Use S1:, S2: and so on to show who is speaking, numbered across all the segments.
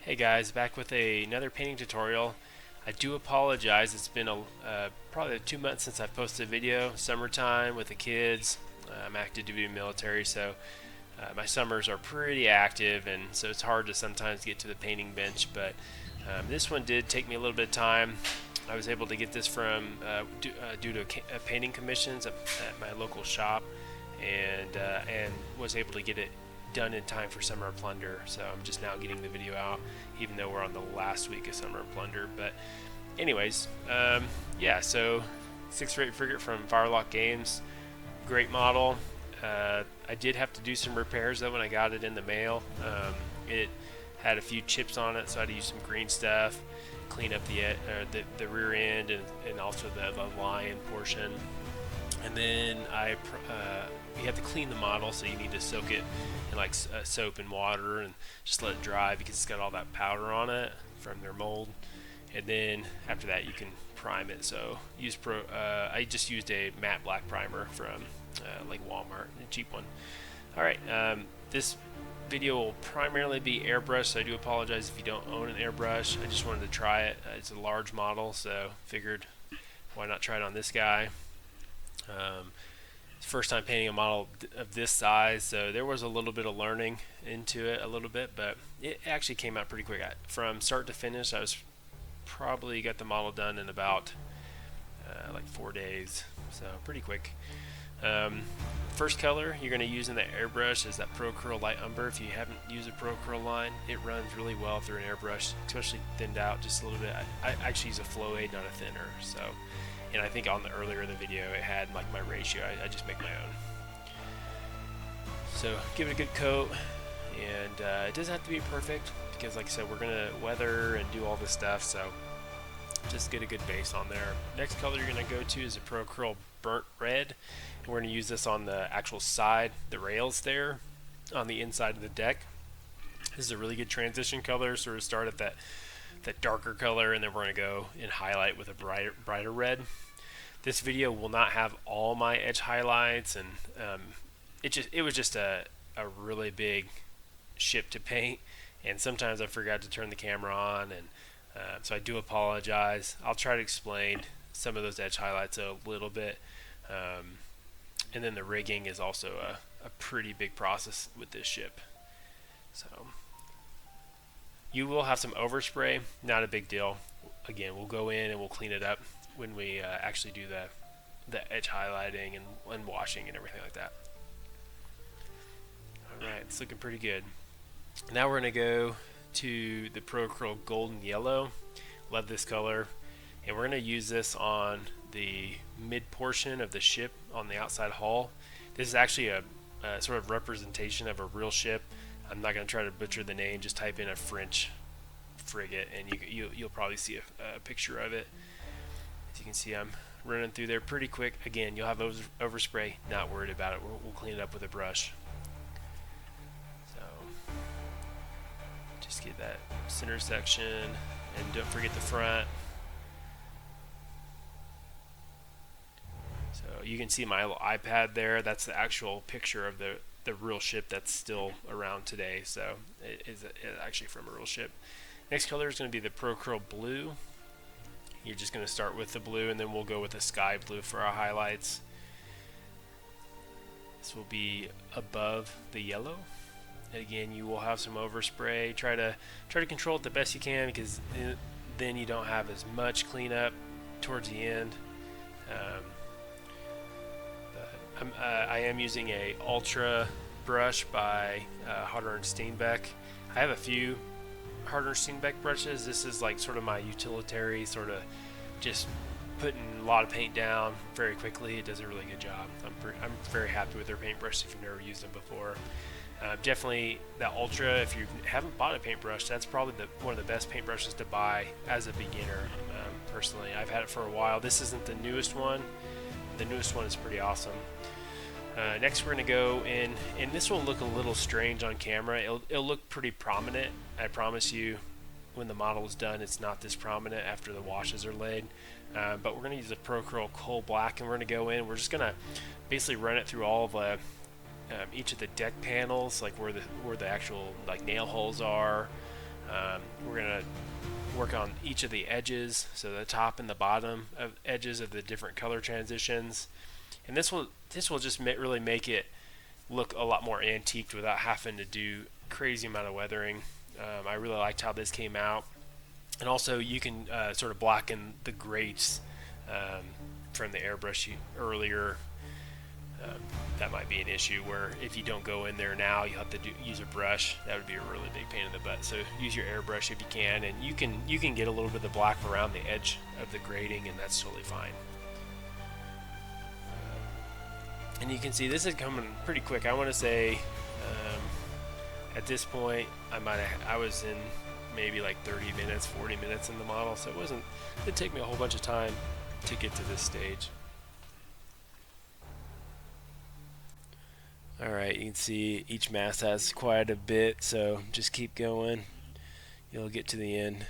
S1: Hey guys, back with another painting tutorial. I do apologize, it's been probably 2 months since I've posted a video. Summertime with the kids. I'm active duty military, so my summers are pretty active, and so it's hard to sometimes get to the painting bench, but this one did take me a little bit of time. I was able to get this from due to painting commissions at my local shop, and was able to get it done in time for Summer of Plunder. So I'm just now getting the video out, even though we're on the last week of Summer of Plunder. But anyways, yeah, so 6th rate frigate from Firelock Games, great model. I did have to do some repairs though when I got it in the mail. It had a few chips on it, so I had to use some green stuff, clean up the rear end and also the lion portion. And then you have to clean the model, so you need to soak it in like soap and water and just let it dry because it's got all that powder on it from their mold. And then after that you can prime it. So I just used a matte black primer from like Walmart, a cheap one. Alright, this video will primarily be airbrush, so I do apologize if you don't own an airbrush. I just wanted to try it. It's a large model, so figured why not try it on this guy. First time painting a model of this size, so there was a little bit of learning into it, but it actually came out pretty quick. From start to finish, I was probably got the model done in about like 4 days, so pretty quick. First color you're going to use in the airbrush is that Pro Curl Light Umber. If you haven't used a Pro Curl line, it runs really well through an airbrush, especially thinned out just a little bit. I actually use a flow aid, not a thinner, so. And I think on the earlier in the video it had like my ratio. I just make my own. So give it a good coat, and it doesn't have to be perfect because, like I said, we're gonna weather and do all this stuff. So just get a good base on there. Next color you're gonna go to is a Pro Curl Burnt Red, and we're gonna use this on the actual side, the rails there, on the inside of the deck. This is a really good transition color. Sort of start at that darker color, and then we're going to go and highlight with a brighter red. This video will not have all my edge highlights, and it was just a really big ship to paint, and sometimes I forgot to turn the camera on, and so I do apologize. I'll try to explain some of those edge highlights a little bit, and then the rigging is also a pretty big process with this ship. So you will have some overspray, not a big deal. Again, we'll go in and we'll clean it up when we actually do the edge highlighting and washing and everything like that. Alright, it's looking pretty good. Now we're going to go to the Pro Curl Golden Yellow. Love this color. And we're going to use this on the mid portion of the ship on the outside hull. This is actually a sort of representation of a real ship. I'm not going to try to butcher the name, just type in a French frigate and you'll probably see a picture of it. As you can see, I'm running through there pretty quick. Again, you'll have overspray, not worried about it. We'll clean it up with a brush. So just get that center section, and don't forget the front. So you can see my little iPad there. That's the actual picture of the real ship that's still around today, so it is actually from a real ship. Next color is going to be the Pro Curl Blue. You're just going to start with the blue, and then we'll go with the sky blue for our highlights. This will be above the yellow. And again, you will have some overspray. Try to control it the best you can, because then you don't have as much cleanup towards the end. I am using a Ultra brush by Harder & Steenbeck. I have a few Harder & Steenbeck brushes. This is like sort of my utilitarian, sort of just putting a lot of paint down very quickly. It does a really good job. I'm very happy with their paintbrush if you've never used them before. Definitely that Ultra, if you haven't bought a paintbrush, that's probably one of the best paintbrushes to buy as a beginner. Personally, I've had it for a while. This isn't the newest one. The newest one is pretty awesome. Next we're going to go in, and this will look a little strange on camera. It'll look pretty prominent. I promise you, when the model is done, it's not this prominent after the washes are laid. But we're going to use the Pro Curl Coal Black, and we're going to go in. We're just going to basically run it through all of each of the deck panels, like where the actual like nail holes are, We're going to work on each of the edges, so the top and the bottom of edges of the different color transitions, and this will just really make it look a lot more antiqued without having to do crazy amount of weathering. I really liked how this came out, and also you can sort of blacken the grates from the airbrush earlier. That might be an issue where if you don't go in there now, you have to use a brush. That would be a really big pain in the butt. So use your airbrush if you can, and you can get a little bit of the black around the edge of the grating, and that's totally fine. And you can see this is coming pretty quick. I want to say at this point I was in maybe like 30 minutes, 40 minutes in the model, so it didn't take me a whole bunch of time to get to this stage. Alright, you can see each mast has quite a bit, so just keep going. You'll get to the end.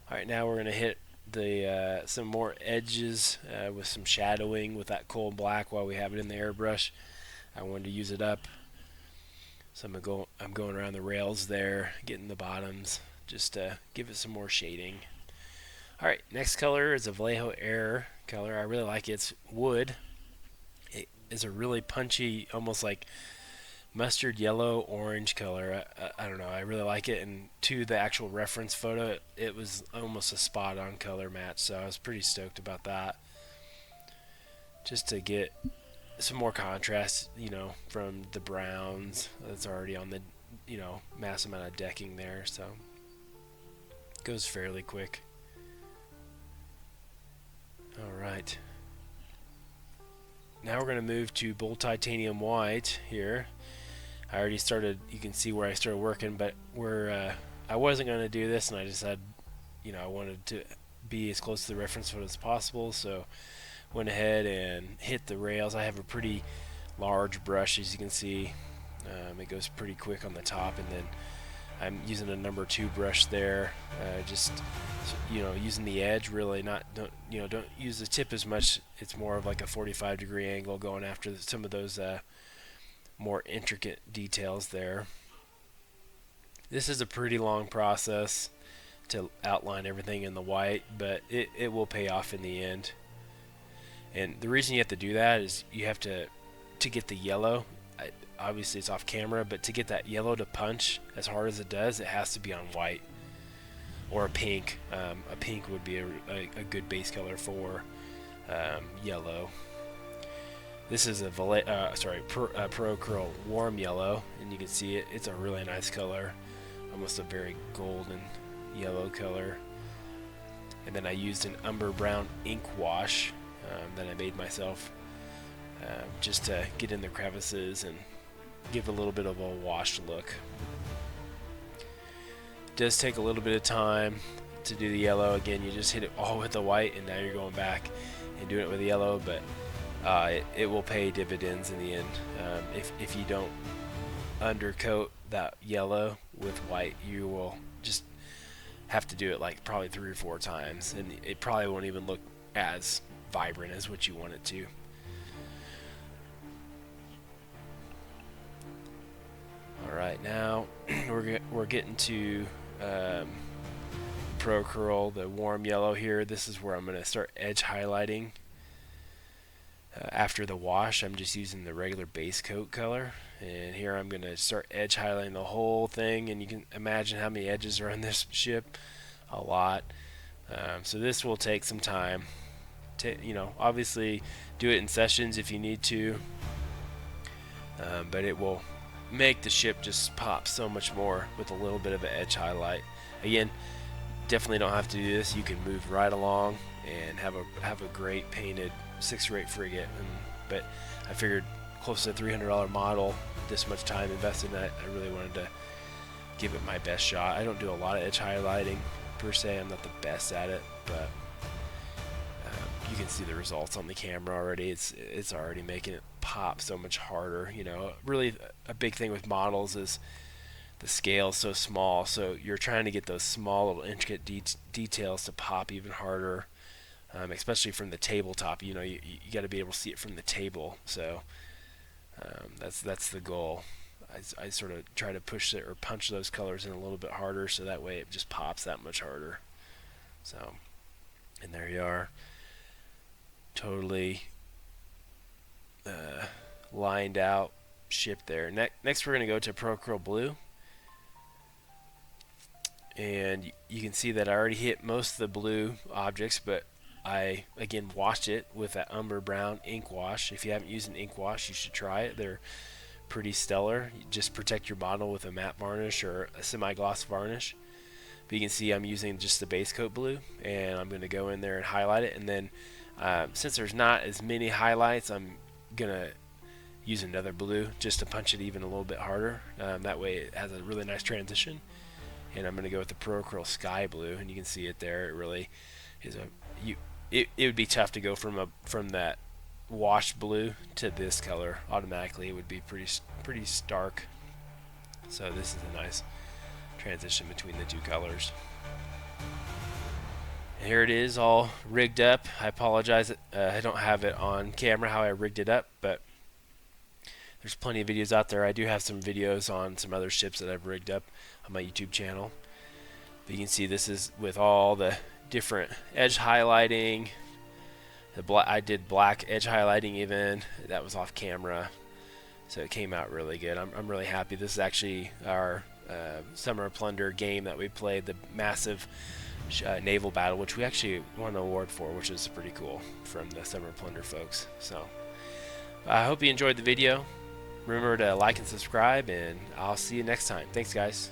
S1: Alright, now we're going to hit the some more edges with some shadowing with that coal black while we have it in the airbrush. I wanted to use it up, so I'm going around the rails there, getting the bottoms, just to give it some more shading. Alright, next color is a Vallejo Air color. I really like it. It's wood. Is a really punchy, almost like mustard yellow orange color. I don't know, I really like it, and to the actual reference photo it was almost a spot on color match, so I was pretty stoked about that, just to get some more contrast, you know, from the browns that's already on the, you know, massive amount of decking there. So it goes fairly quick. Alright, now we're going to move to Bold Titanium White here. I already started, you can see where I started working, but I wasn't going to do this, and I decided, you know, I wanted to be as close to the reference photo as possible, so went ahead and hit the rails. I have a pretty large brush, as you can see. It goes pretty quick on the top, and then I'm using a number 2 brush there, just, you know, using the edge, really don't use the tip as much. It's more of like a 45-degree angle, going after some of those more intricate details there. This is a pretty long process to outline everything in the white, but it will pay off in the end. And the reason you have to do that is you have to get the yellow. Obviously it's off camera, but to get that yellow to punch as hard as it does, it has to be on white or a pink. A pink would be a good base color for yellow. This is a Pro Curl warm yellow, and you can see it's a really nice color, almost a very golden yellow color. And then I used an umber brown ink wash that I made myself, just to get in the crevices and give a little bit of a washed look. It does take a little bit of time to do the yellow. Again, you just hit it all with the white, and now you're going back and doing it with the yellow, but it will pay dividends in the end. If you don't undercoat that yellow with white, you will just have to do it like probably 3 or 4 times, and it probably won't even look as vibrant as what you want it to. Alright, now we're getting to Pro Curl, the warm yellow here. This is where I'm going to start edge highlighting. After the wash, I'm just using the regular base coat color, and here I'm going to start edge highlighting the whole thing, and you can imagine how many edges are on this ship. A lot. So this will take some time. Obviously do it in sessions if you need to, but it will make the ship just pop so much more with a little bit of an edge highlight. Again, definitely don't have to do this. You can move right along and have a great painted 6 or 8 frigate. But I figured close to a $300 model, this much time invested in it, I really wanted to give it my best shot. I don't do a lot of edge highlighting per se. I'm not the best at it, but you can see the results on the camera already. It's already making it pop so much harder. You know, really a big thing with models is the scale is so small, so you're trying to get those small little intricate details to pop even harder, especially from the tabletop. You know, you got to be able to see it from the table, so that's the goal. I sort of try to push it or punch those colors in a little bit harder, so that way it just pops that much harder. So, and there you are, totally lined out ship there. Next we're going to go to Procurl Blue, and you can see that I already hit most of the blue objects, but I again washed it with that umber brown ink wash. If you haven't used an ink wash, you should try it. They're pretty stellar. You just protect your bottle with a matte varnish or a semi-gloss varnish. But you can see I'm using just the base coat blue, and I'm going to go in there and highlight it. And then since there's not as many highlights, I'm going to use another blue just to punch it even a little bit harder. That way it has a really nice transition. And I'm going to go with the Procurl Sky Blue, and you can see it there. It really is it would be tough to go from that washed blue to this color automatically. It would be pretty stark. So this is a nice transition between the two colors. And here it is, all rigged up. I apologize, I don't have it on camera how I rigged it up, but there's plenty of videos out there. I do have some videos on some other ships that I've rigged up on my YouTube channel. But you can see this is with all the different edge highlighting. I did black edge highlighting even. That was off camera, so it came out really good. I'm really happy. This is actually our Summer of Plunder game that we played, the massive naval battle, which we actually won an award for, which is pretty cool, from the Summer of Plunder folks. So I hope you enjoyed the video. Remember to like and subscribe, and I'll see you next time. Thanks, guys.